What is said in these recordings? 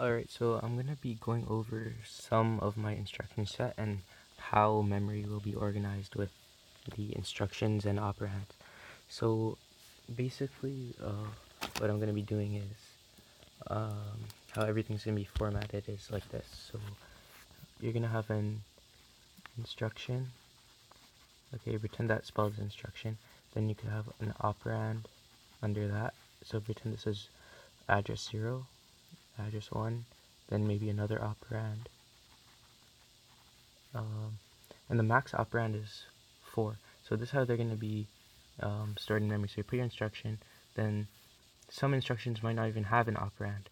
Alright, so I'm gonna be going over some of my instruction set and how memory will be organized with the instructions and operands. So basically, what I'm gonna be doing is how everything's gonna be formatted is like this. So you're gonna have an instruction. Okay, pretend that spells instruction. Then you could have an operand under that. So pretend this is address 0, address 1, then maybe another operand. And the max operand is 4. So this is how they're going to be stored in memory. So you put your instruction, then some instructions might not even have an operand.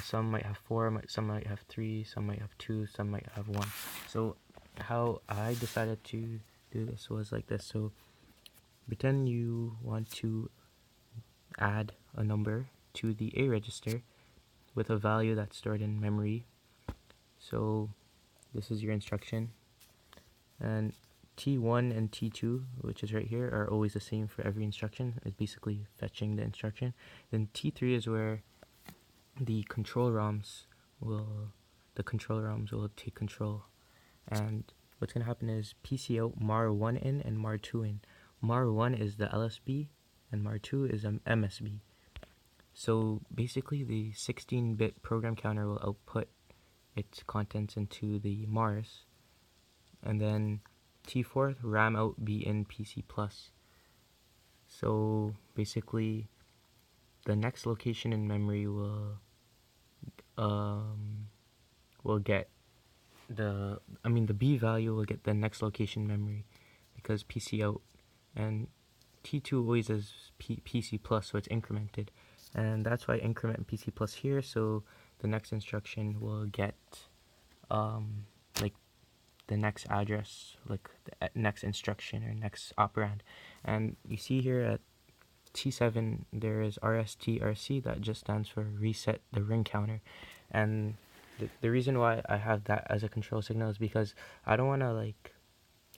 Some might have 4, some might have 3, some might have 2, some might have 1. So how I decided to do this was like this. So pretend you want to add a number to the A register with a value that's stored in memory. So this is your instruction. And T1 and T2, which is right here, are always the same for every instruction. It's basically fetching the instruction. Then T3 is where the control ROMs will take control. And what's gonna happen is PC out MAR1 in and MAR2 in. MAR1 is the LSB and MAR2 is an MSB. So basically the 16-bit program counter will output its contents into the MARs, and then T4 RAM out B in PC plus. So basically the next location in memory get the B value will get the next location in memory because PC out, and T2 always is PC plus, so it's incremented, and that's why I increment PC plus here. So the next instruction will get like the next address, like the next instruction or next operand. And you see here at T7 there is RSTRC, that just stands for reset the ring counter. And the reason why I have that as a control signal is because I don't want to like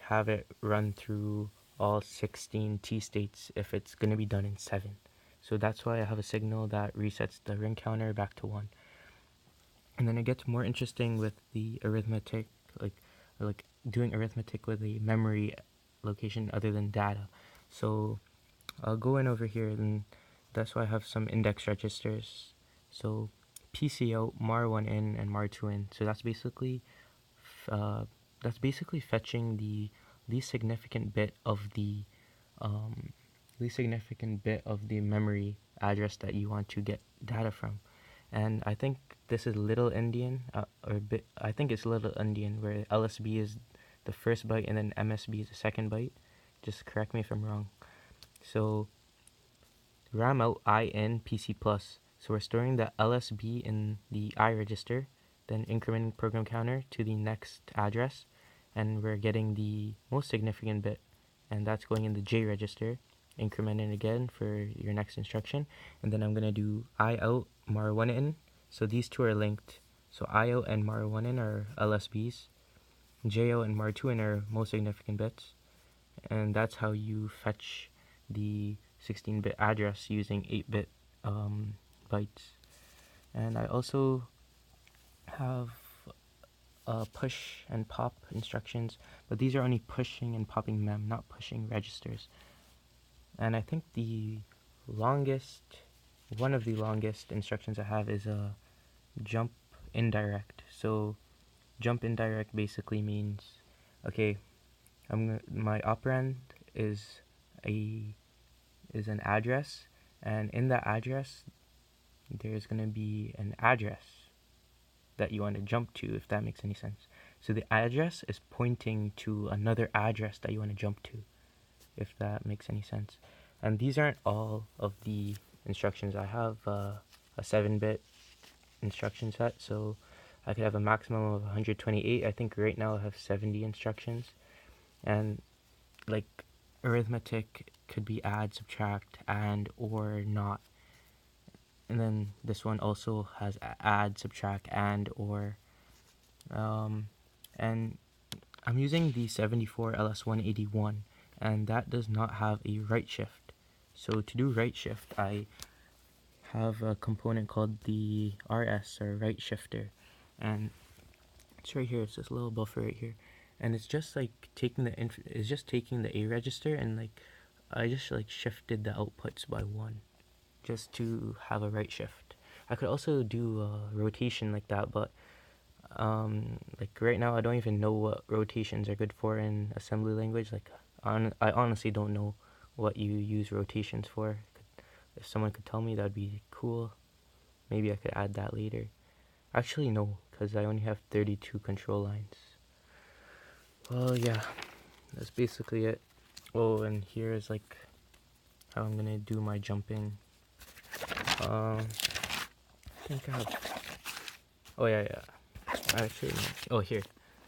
have it run through all 16 T states if it's going to be done in 7. So that's why I have a signal that resets the ring counter back to 1. And then it gets more interesting with the arithmetic, like doing arithmetic with a memory location other than data. So I'll go in over here, and that's why I have some index registers. So PC out, MAR1 in, and MAR2 in. So that's basically fetching the least significant bit of the um, memory address that you want to get data from. And I think this is Little Endian, I think it's Little Endian, where LSB is the first byte and then MSB is the second byte. Just correct me if I'm wrong. So RAM out I in PC plus. So we're storing the LSB in the I register, then incrementing program counter to the next address, and we're getting the most significant bit, and that's going in the J register, incrementing again for your next instruction. And then I'm gonna do I out MAR1 in. So these two are linked. So I out and MAR1 in are LSBs. J out and MAR2 in are most significant bits, and that's how you fetch the 16-bit address using 8-bit bytes. And I also have push and pop instructions, but these are only pushing and popping mem, not pushing registers. And I think one of the longest instructions I have is a jump indirect. So jump indirect basically means, okay, my operand is an address, and in that address there's going to be an address that you want to jump to, if that makes any sense. So the address is pointing to another address that you want to jump to, if that makes any sense. And these aren't all of the instructions. I have a 7-bit instruction set, so I could have a maximum of 128. I think right now I have 70 instructions. And like arithmetic could be add, subtract, and, or, not. And then this one also has add, subtract, and, or. And I'm using the 74 LS181, and that does not have a right shift. So to do right shift, I have a component called the RS, or right shifter, and it's right here. It's this little buffer right here, and it's just like taking it's just taking the A register, and like I just like shifted the outputs by 1 just to have a right shift. I could also do a rotation like that, but like right now I don't even know what rotations are good for in assembly language. Like I honestly don't know what you use rotations for. If someone could tell me, that'd be cool. Maybe I could add that later. Actually no, because I only have 32 control lines. Well, yeah, that's basically it. Oh, and here is like how I'm gonna do my jumping. I think I have. Oh yeah, yeah. Actually, no. Oh, here.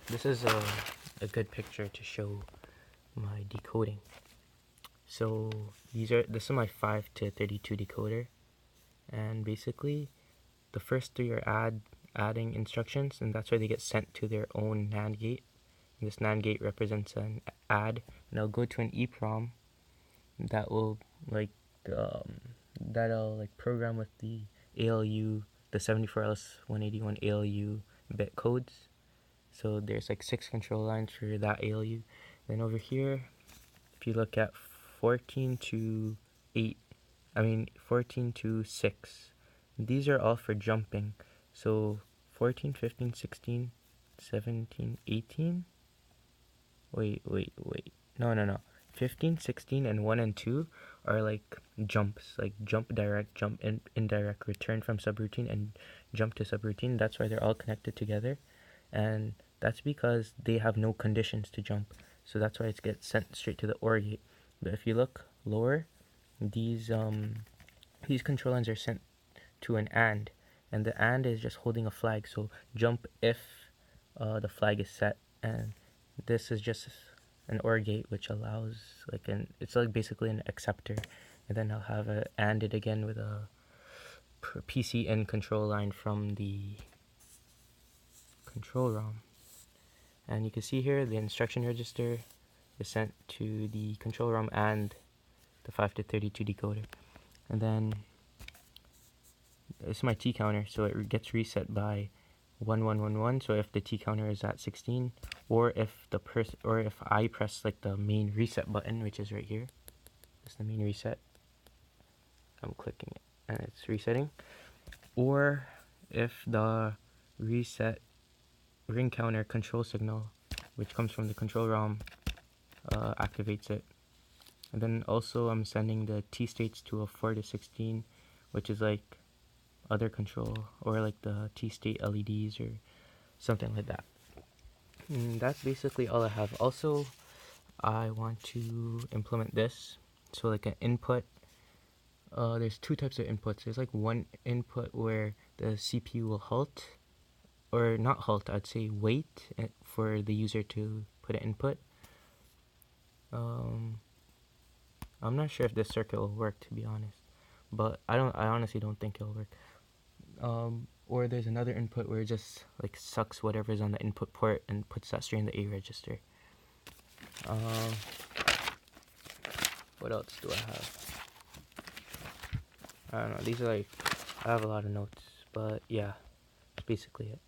This is a good picture to show my decoding. So this is my 5 to 32 decoder, and basically the first 3 are adding instructions, and that's why they get sent to their own NAND gate. And this NAND gate represents an add, and I'll go to an EEPROM that will like that'll like program with the ALU, the 74LS181 ALU bit codes. So there's like 6 control lines for that ALU. Then over here, if you look at 14 to 6, these are all for jumping. So 14, 15, 16, 17, 18. Wait. No. 15, 16, and 1 and 2 are like jumps, like jump direct, jump indirect, return from subroutine, and jump to subroutine. That's why they're all connected together, and that's because they have no conditions to jump. So that's why it gets sent straight to the OR gate. But if you look lower, these control lines are sent to an and the AND is just holding a flag. So jump if the flag is set, and this is just an OR gate, which allows it's like basically an acceptor, and then I'll have it ANDed again with a PC in control line from the control ROM. And you can see here the instruction register is sent to the control ROM and the 5 to 32 decoder. And then this is my T counter, so it gets reset by 1111. So if the T counter is at 16, or if I press like the main reset button, which is right here, that's the main reset. I'm clicking it and it's resetting. Or if the reset ring counter control signal, which comes from the control ROM, activates it. And then also I'm sending the T states to a 4 to 16, which is like other control, or like the T state LEDs or something like that. And that's basically all I have. Also, I want to implement this. So like an input, there's 2 types of inputs. There's like one input where the CPU will halt, or not halt, I'd say wait for the user to put an input. I'm not sure if this circuit will work, to be honest, but I honestly don't think it'll work. Or there's another input where it just like sucks whatever's on the input port and puts that straight in the A register. What else do I have? I don't know. These are like, I have a lot of notes, but yeah, that's basically it.